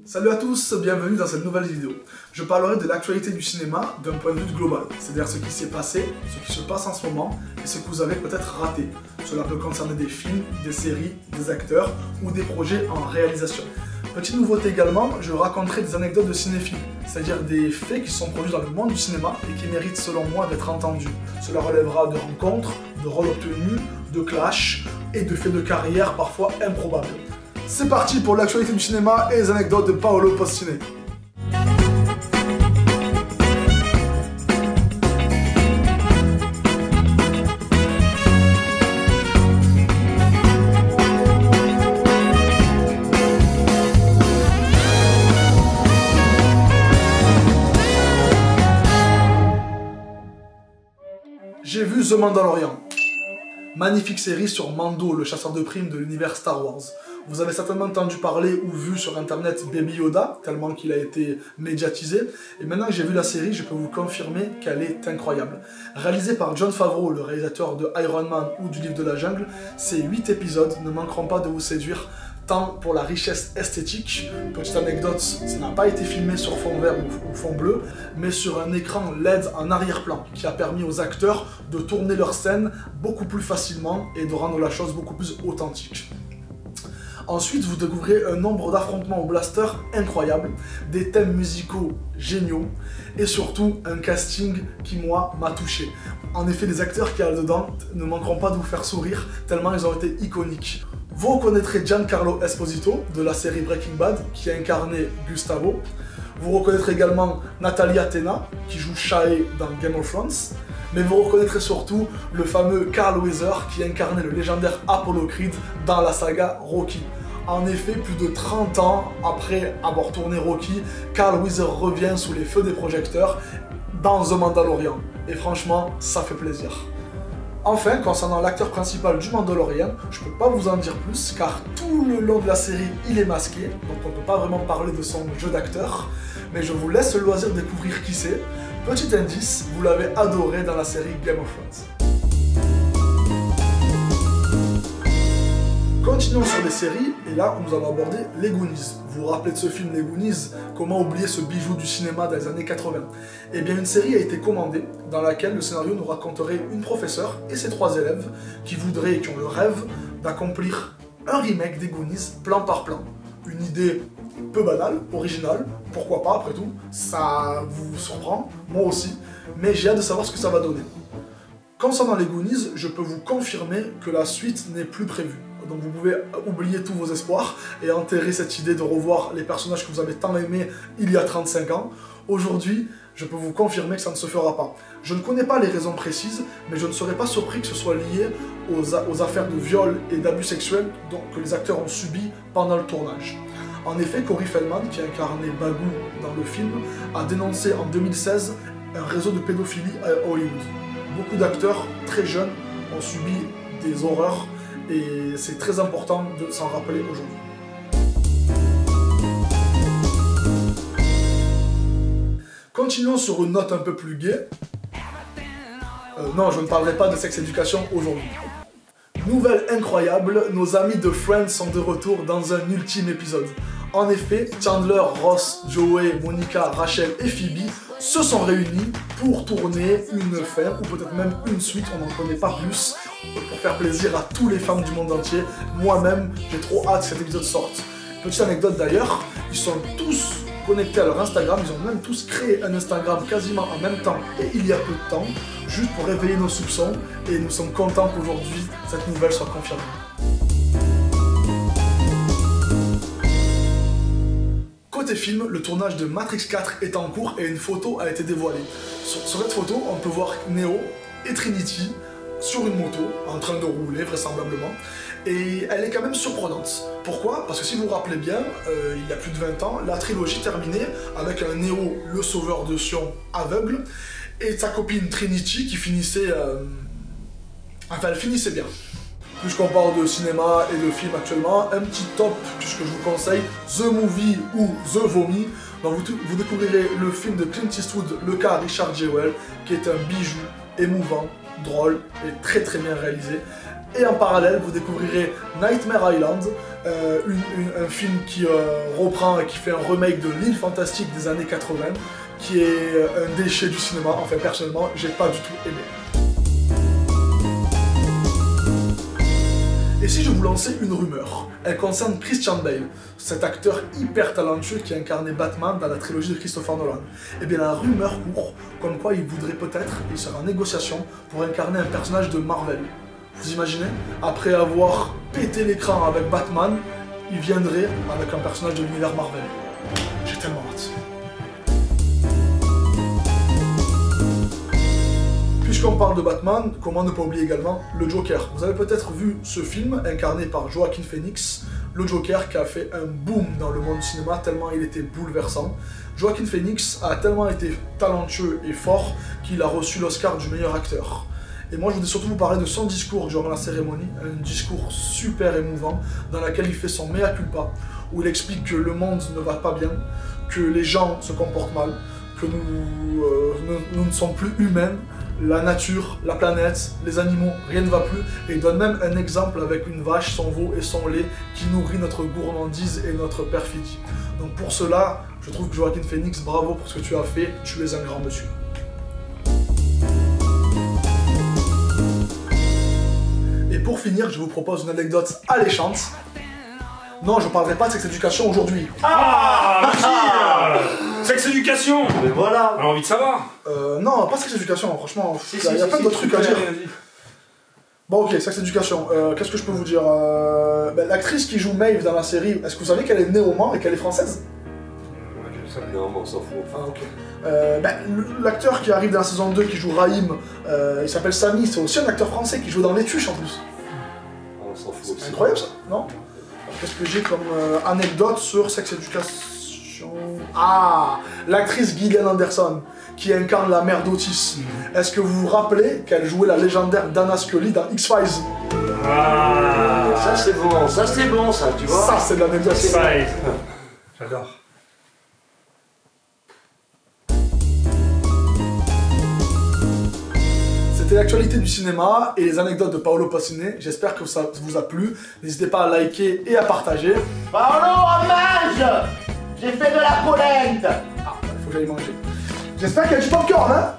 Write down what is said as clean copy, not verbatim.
Salut à tous, bienvenue dans cette nouvelle vidéo. Je parlerai de l'actualité du cinéma d'un point de vue global, c'est-à-dire ce qui s'est passé, ce qui se passe en ce moment et ce que vous avez peut-être raté. Cela peut concerner des films, des séries, des acteurs ou des projets en réalisation. Petite nouveauté également, je raconterai des anecdotes de cinéphiles, c'est-à-dire des faits qui sont produits dans le monde du cinéma et qui méritent selon moi d'être entendus. Cela relèvera de rencontres, de rôles obtenus, de clashs et de faits de carrière parfois improbables. C'est parti pour l'actualité du cinéma et les anecdotes de Paolo Postine. J'ai vu The Mandalorian. Magnifique série sur Mando, le chasseur de primes de l'univers Star Wars. Vous avez certainement entendu parler ou vu sur internet Baby Yoda, tellement qu'il a été médiatisé. Et maintenant que j'ai vu la série, je peux vous confirmer qu'elle est incroyable. Réalisée par Jon Favreau, le réalisateur de Iron Man ou du Livre de la Jungle, ces 8 épisodes ne manqueront pas de vous séduire, tant pour la richesse esthétique. Petite anecdote, ça n'a pas été filmé sur fond vert ou fond bleu, mais sur un écran LED en arrière-plan, qui a permis aux acteurs de tourner leurs scènes beaucoup plus facilement et de rendre la chose beaucoup plus authentique. Ensuite, vous découvrez un nombre d'affrontements au blaster incroyables, des thèmes musicaux géniaux et surtout un casting qui, moi, m'a touché. En effet, les acteurs qu'il y a dedans ne manqueront pas de vous faire sourire tellement ils ont été iconiques. Vous reconnaîtrez Giancarlo Esposito de la série Breaking Bad qui a incarné Gustavo. Vous reconnaîtrez également Natalia Tena qui joue Shae dans Game of Thrones. Mais vous reconnaîtrez surtout le fameux Carl Weathers qui incarnait le légendaire Apollo Creed dans la saga Rocky. En effet, plus de 30 ans après avoir tourné Rocky, Carl Weathers revient sous les feux des projecteurs dans The Mandalorian. Et franchement, ça fait plaisir. Enfin, concernant l'acteur principal du Mandalorian, je ne peux pas vous en dire plus car tout le long de la série, il est masqué, donc on ne peut pas vraiment parler de son jeu d'acteur, mais je vous laisse le loisir de découvrir qui c'est. Petit indice, vous l'avez adoré dans la série Game of Thrones. Continuons sur les séries, et là nous allons aborder les Goonies. Vous vous rappelez de ce film Les Goonies? Comment oublier ce bijou du cinéma des années 80? Eh bien une série a été commandée, dans laquelle le scénario nous raconterait une professeure et ses 3 élèves qui voudraient et qui ont le rêve d'accomplir un remake des Goonies plan par plan. Une idée peu banale, originale, pourquoi pas après tout, ça vous surprend, moi aussi, mais j'ai hâte de savoir ce que ça va donner. Concernant les Goonies, je peux vous confirmer que la suite n'est plus prévue. Donc vous pouvez oublier tous vos espoirs et enterrer cette idée de revoir les personnages que vous avez tant aimés il y a 35 ans. Aujourd'hui, je peux vous confirmer que ça ne se fera pas. Je ne connais pas les raisons précises, mais je ne serais pas surpris que ce soit lié aux affaires de viol et d'abus sexuels que les acteurs ont subi pendant le tournage. En effet, Corey Feldman, qui a incarné Bagou dans le film, a dénoncé en 2016 un réseau de pédophilie à Hollywood. Beaucoup d'acteurs très jeunes ont subi des horreurs et c'est très important de s'en rappeler aujourd'hui. Continuons sur une note un peu plus gaie. Non, je ne parlerai pas de sex éducation aujourd'hui. Nouvelle incroyable, nos amis de Friends sont de retour dans un ultime épisode. En effet, Chandler, Ross, Joey, Monica, Rachel et Phoebe se sont réunis pour tourner une fin, ou peut-être même une suite, on n'en connaît pas plus, pour faire plaisir à tous les fans du monde entier. Moi-même, j'ai trop hâte que cet épisode sorte. Petite anecdote d'ailleurs, ils sont tous connectés à leur Instagram, ils ont même tous créé un Instagram quasiment en même temps et il y a peu de temps, juste pour réveiller nos soupçons, et nous sommes contents qu'aujourd'hui cette nouvelle soit confirmée. Côté film, le tournage de Matrix 4 est en cours et une photo a été dévoilée. Sur cette photo, on peut voir Neo et Trinity sur une moto, en train de rouler vraisemblablement, et elle est quand même surprenante. Pourquoi? Parce que si vous vous rappelez bien, il y a plus de 20 ans, la trilogie terminait avec un Neo, le sauveur de Sion, aveugle, et sa copine Trinity qui finissait... Enfin, elle finissait bien. Puisqu'on parle de cinéma et de films actuellement, un petit top que je vous conseille, The Movie ou The Vomi. Donc vous découvrirez le film de Clint Eastwood, Le cas Richard Jewell, qui est un bijou émouvant, drôle et très très bien réalisé. Et en parallèle, vous découvrirez Nightmare Island, un film qui reprend et qui fait un remake de L'Île Fantastique des années 80, qui est un déchet du cinéma. Enfin, personnellement, j'ai pas du tout aimé. Et si je vous lançais une rumeur, elle concerne Christian Bale, cet acteur hyper talentueux qui a incarné Batman dans la trilogie de Christopher Nolan. Et bien la rumeur court, comme quoi il voudrait peut-être, il serait en négociation pour incarner un personnage de Marvel. Vous imaginez? Après avoir pété l'écran avec Batman, il viendrait avec un personnage de l'univers Marvel. J'ai tellement hâte. Puisqu'on parle de Batman, comment ne pas oublier également le Joker. Vous avez peut-être vu ce film incarné par Joaquin Phoenix, le Joker qui a fait un boom dans le monde du cinéma tellement il était bouleversant. Joaquin Phoenix a tellement été talentueux et fort qu'il a reçu l'Oscar du meilleur acteur. Et moi je voudrais surtout vous parler de son discours durant la cérémonie, un discours super émouvant dans lequel il fait son mea culpa, où il explique que le monde ne va pas bien, que les gens se comportent mal, que nous ne sommes plus humains, la nature, la planète, les animaux, rien ne va plus. Et il donne même un exemple avec une vache, son veau et son lait qui nourrit notre gourmandise et notre perfidie. Donc pour cela, je trouve que Joaquin Phoenix, bravo pour ce que tu as fait, tu es un grand monsieur. Et pour finir, je vous propose une anecdote alléchante. Non, je ne parlerai pas de sex éducation aujourd'hui. Ah, sex éducation. Mais voilà. On a envie de savoir. Non, pas sex éducation, franchement, il y a plein d'autres trucs à dire. Bon ok, sex éducation, qu'est-ce que je peux vous dire l'actrice qui joue Maeve dans la série, est-ce que vous savez qu'elle est née au Mans et qu'elle est française? Non, mais on s'en fout. Ah ok. L'acteur qui arrive dans la saison 2 qui joue Raïm, il s'appelle Samy, c'est aussi un acteur français qui joue dans Les Tuches en plus. On s'en fout aussi. C'est incroyable ça, non? Qu'est-ce que j'ai comme anecdote sur sex éducation? Ah, l'actrice Gillian Anderson qui incarne la mère d'Otis. Est-ce que vous vous rappelez qu'elle jouait la légendaire Dana Scully dans X-Files? Ah, Ça c'est bon, ça, tu vois. Ça c'est de l'anecdote. J'adore. C'était l'actualité du cinéma et les anecdotes de Paolo Passine. J'espère que ça vous a plu. N'hésitez pas à liker et à partager. Paolo, hommage! J'ai fait de la polenta! Ah, il faut que j'aille manger. J'espère qu'il y a du popcorn, hein?